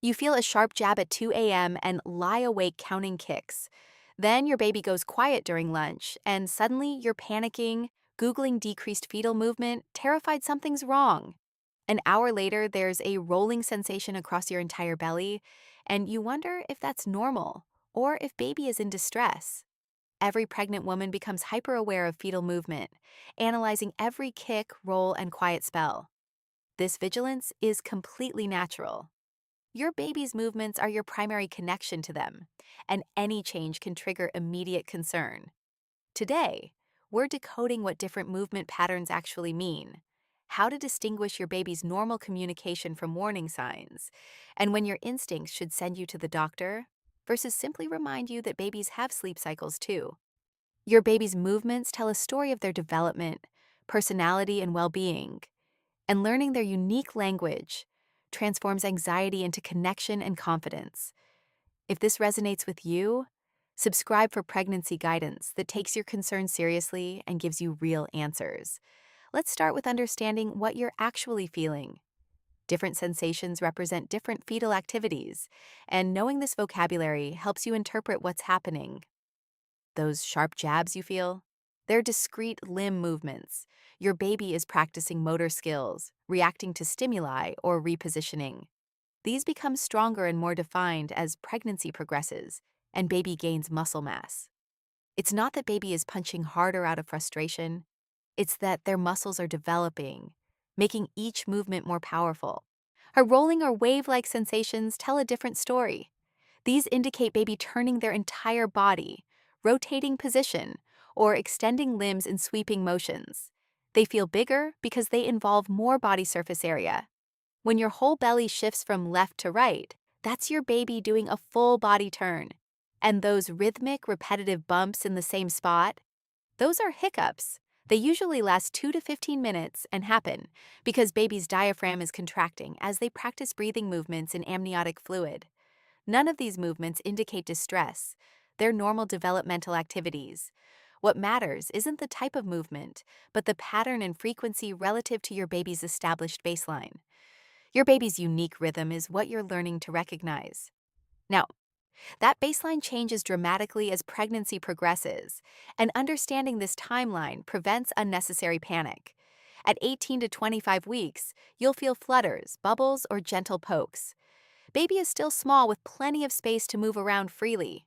You feel a sharp jab at 2 a.m. and lie awake counting kicks. Then your baby goes quiet during lunch, and suddenly you're panicking, Googling decreased fetal movement, terrified something's wrong. An hour later, there's a rolling sensation across your entire belly, and you wonder if that's normal or if baby is in distress. Every pregnant woman becomes hyper aware of fetal movement, analyzing every kick, roll, and quiet spell. This vigilance is completely natural. Your baby's movements are your primary connection to them, and any change can trigger immediate concern. Today, we're decoding what different movement patterns actually mean, how to distinguish your baby's normal communication from warning signs, and when your instincts should send you to the doctor versus simply remind you that babies have sleep cycles too. Your baby's movements tell a story of their development, personality, and well-being, and learning their unique language transforms anxiety into connection and confidence. If this resonates with you, subscribe for pregnancy guidance that takes your concerns seriously and gives you real answers. Let's start with understanding what you're actually feeling. Different sensations represent different fetal activities, and knowing this vocabulary helps you interpret what's happening. Those sharp jabs you feel? They're discrete limb movements. Your baby is practicing motor skills, reacting to stimuli, or repositioning. These become stronger and more defined as pregnancy progresses and baby gains muscle mass. It's not that baby is punching harder out of frustration, it's that their muscles are developing, making each movement more powerful. Her rolling or wave-like sensations tell a different story. These indicate baby turning their entire body, rotating position, or extending limbs in sweeping motions. They feel bigger because they involve more body surface area. When your whole belly shifts from left to right, that's your baby doing a full body turn. And those rhythmic, repetitive bumps in the same spot, those are hiccups. They usually last 2 to 15 minutes and happen because baby's diaphragm is contracting as they practice breathing movements in amniotic fluid. None of these movements indicate distress. They're normal developmental activities. What matters isn't the type of movement, but the pattern and frequency relative to your baby's established baseline. Your baby's unique rhythm is what you're learning to recognize. Now, that baseline changes dramatically as pregnancy progresses, and understanding this timeline prevents unnecessary panic. At 18 to 25 weeks, you'll feel flutters, bubbles, or gentle pokes. Baby is still small with plenty of space to move around freely.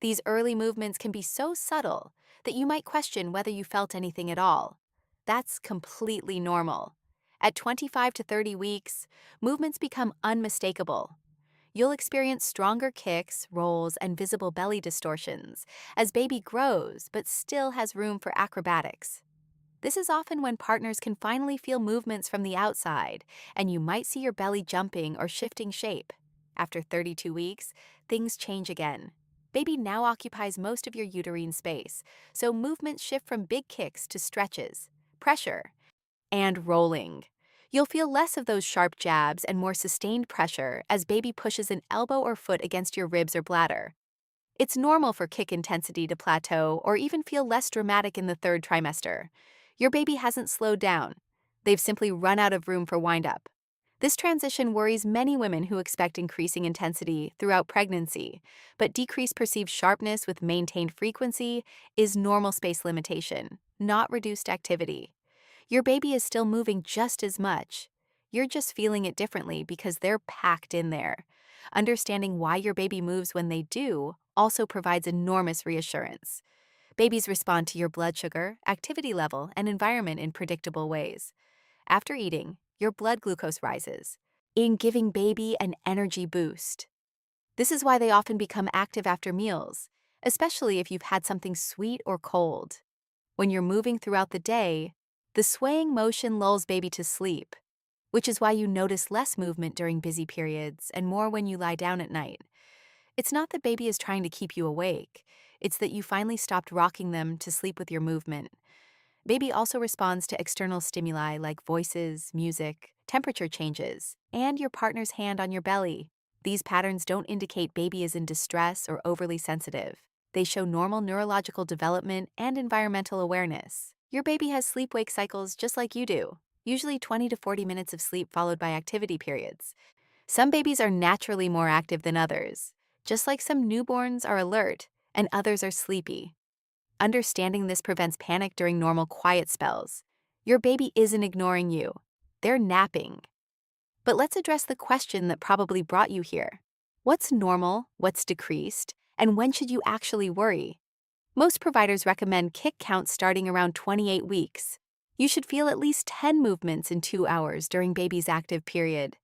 These early movements can be so subtle that you might question whether you felt anything at all. That's completely normal. At 25 to 30 weeks, movements become unmistakable. You'll experience stronger kicks, rolls, and visible belly distortions as baby grows but still has room for acrobatics. This is often when partners can finally feel movements from the outside, and you might see your belly jumping or shifting shape. After 32 weeks, things change again. Baby now occupies most of your uterine space, so movements shift from big kicks to stretches, pressure, and rolling. You'll feel less of those sharp jabs and more sustained pressure as baby pushes an elbow or foot against your ribs or bladder. It's normal for kick intensity to plateau or even feel less dramatic in the third trimester. Your baby hasn't slowed down. They've simply run out of room for wind-up. This transition worries many women who expect increasing intensity throughout pregnancy, but decreased perceived sharpness with maintained frequency is normal space limitation, not reduced activity. Your baby is still moving just as much. You're just feeling it differently because they're packed in there. Understanding why your baby moves when they do also provides enormous reassurance. Babies respond to your blood sugar, activity level, and environment in predictable ways. After eating, your blood glucose rises, in giving baby an energy boost. This is why they often become active after meals, especially if you've had something sweet or cold. When you're moving throughout the day, the swaying motion lulls baby to sleep, which is why you notice less movement during busy periods and more when you lie down at night. It's not that baby is trying to keep you awake, it's that you finally stopped rocking them to sleep with your movement. Baby also responds to external stimuli like voices, music, temperature changes, and your partner's hand on your belly. These patterns don't indicate baby is in distress or overly sensitive. They show normal neurological development and environmental awareness. Your baby has sleep-wake cycles just like you do, usually 20 to 40 minutes of sleep followed by activity periods. Some babies are naturally more active than others, just like some newborns are alert and others are sleepy. Understanding this prevents panic during normal quiet spells. Your baby isn't ignoring you. They're napping. But let's address the question that probably brought you here. What's normal, what's decreased, and when should you actually worry? Most providers recommend kick counts starting around 28 weeks. You should feel at least 10 movements in 2 hours during baby's active period.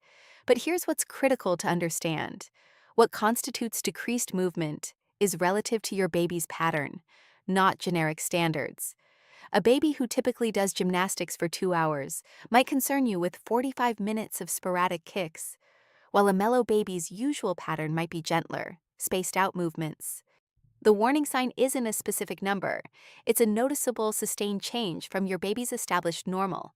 But here's what's critical to understand. What constitutes decreased movement is relative to your baby's pattern, not generic standards. A baby who typically does gymnastics for 2 hours might concern you with 45 minutes of sporadic kicks, while a mellow baby's usual pattern might be gentler, spaced out movements. The warning sign isn't a specific number, it's a noticeable sustained change from your baby's established normal.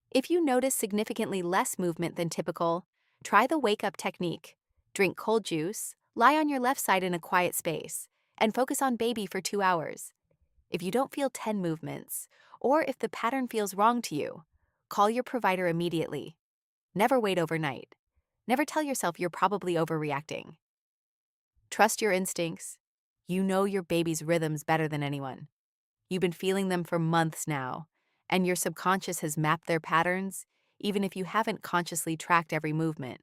If you notice significantly less movement than typical, try the wake-up technique. Drink cold juice, lie on your left side in a quiet space, and focus on baby for 2 hours. If you don't feel 10 movements, or if the pattern feels wrong to you, call your provider immediately. Never wait overnight. Never tell yourself you're probably overreacting. Trust your instincts. You know your baby's rhythms better than anyone. You've been feeling them for months now, and your subconscious has mapped their patterns, even if you haven't consciously tracked every movement.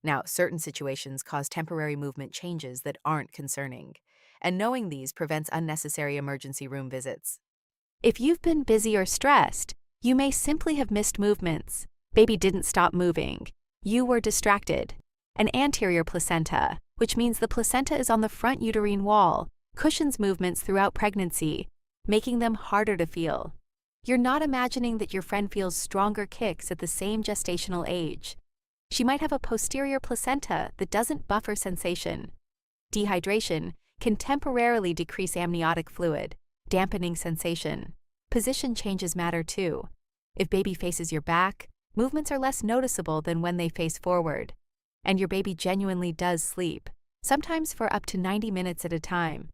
Now, certain situations cause temporary movement changes that aren't concerning, and knowing these prevents unnecessary emergency room visits. If you've been busy or stressed, you may simply have missed movements. Baby didn't stop moving. You were distracted. An anterior placenta, which means the placenta is on the front uterine wall, cushions movements throughout pregnancy, making them harder to feel. You're not imagining that your friend feels stronger kicks at the same gestational age. She might have a posterior placenta that doesn't buffer sensation. Dehydration can temporarily decrease amniotic fluid, dampening sensation. Position changes matter too. If baby faces your back, movements are less noticeable than when they face forward. And your baby genuinely does sleep, sometimes for up to 90 minutes at a time.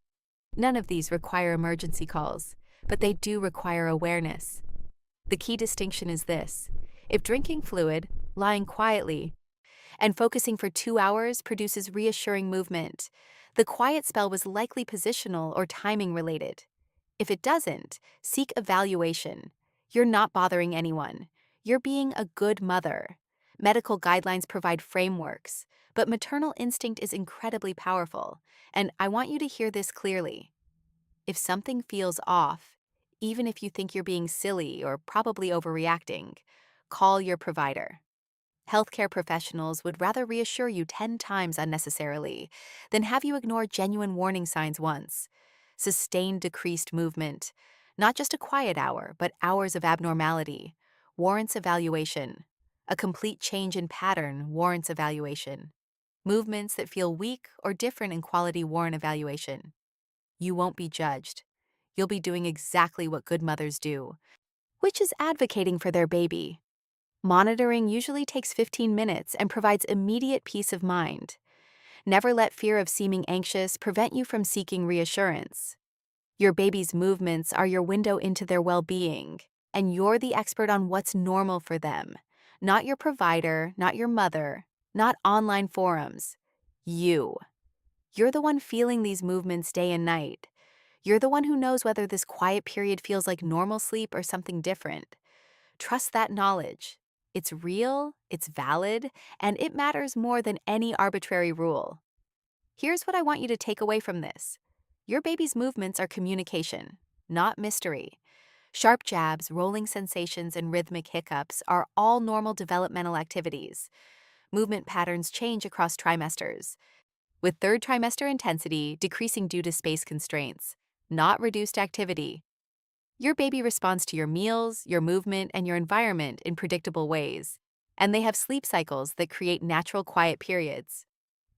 None of these require emergency calls, but they do require awareness. The key distinction is this: if drinking fluid, lying quietly, and focusing for 2 hours produces reassuring movement, the quiet spell was likely positional or timing related. If it doesn't, seek evaluation. You're not bothering anyone. You're being a good mother. Medical guidelines provide frameworks, but maternal instinct is incredibly powerful, and I want you to hear this clearly. If something feels off, even if you think you're being silly or probably overreacting, call your provider. Healthcare professionals would rather reassure you 10 times unnecessarily than have you ignore genuine warning signs once. Sustained decreased movement, not just a quiet hour, but hours of abnormality, warrants evaluation. A complete change in pattern warrants evaluation. Movements that feel weak or different in quality warrant evaluation. You won't be judged. You'll be doing exactly what good mothers do, which is advocating for their baby. Monitoring usually takes 15 minutes and provides immediate peace of mind. Never let fear of seeming anxious prevent you from seeking reassurance. Your baby's movements are your window into their well-being, and you're the expert on what's normal for them. Not your provider, not your mother, not online forums. You. You're the one feeling these movements day and night. You're the one who knows whether this quiet period feels like normal sleep or something different. Trust that knowledge. It's real, it's valid, and it matters more than any arbitrary rule. Here's what I want you to take away from this. Your baby's movements are communication, not mystery. Sharp jabs, rolling sensations, and rhythmic hiccups are all normal developmental activities. Movement patterns change across trimesters, with third trimester intensity decreasing due to space constraints, not reduced activity. Your baby responds to your meals, your movement, and your environment in predictable ways, and they have sleep cycles that create natural quiet periods.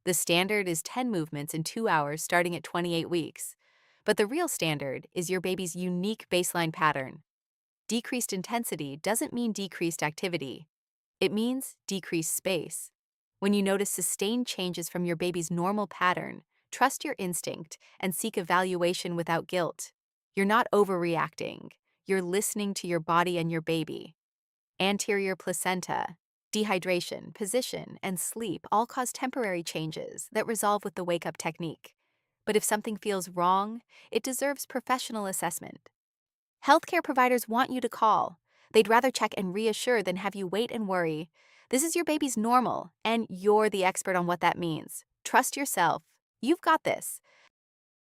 The standard is 10 movements in 2 hours starting at 28 weeks, but the real standard is your baby's unique baseline pattern. Decreased intensity doesn't mean decreased activity. It means decreased space. When you notice sustained changes from your baby's normal pattern, trust your instinct and seek evaluation without guilt. You're not overreacting. You're listening to your body and your baby. Anterior placenta. Dehydration, position, and sleep all cause temporary changes that resolve with the wake up technique. But if something feels wrong, it deserves professional assessment. Healthcare providers want you to call. They'd rather check and reassure than have you wait and worry. This is your baby's normal, and you're the expert on what that means. Trust yourself. You've got this.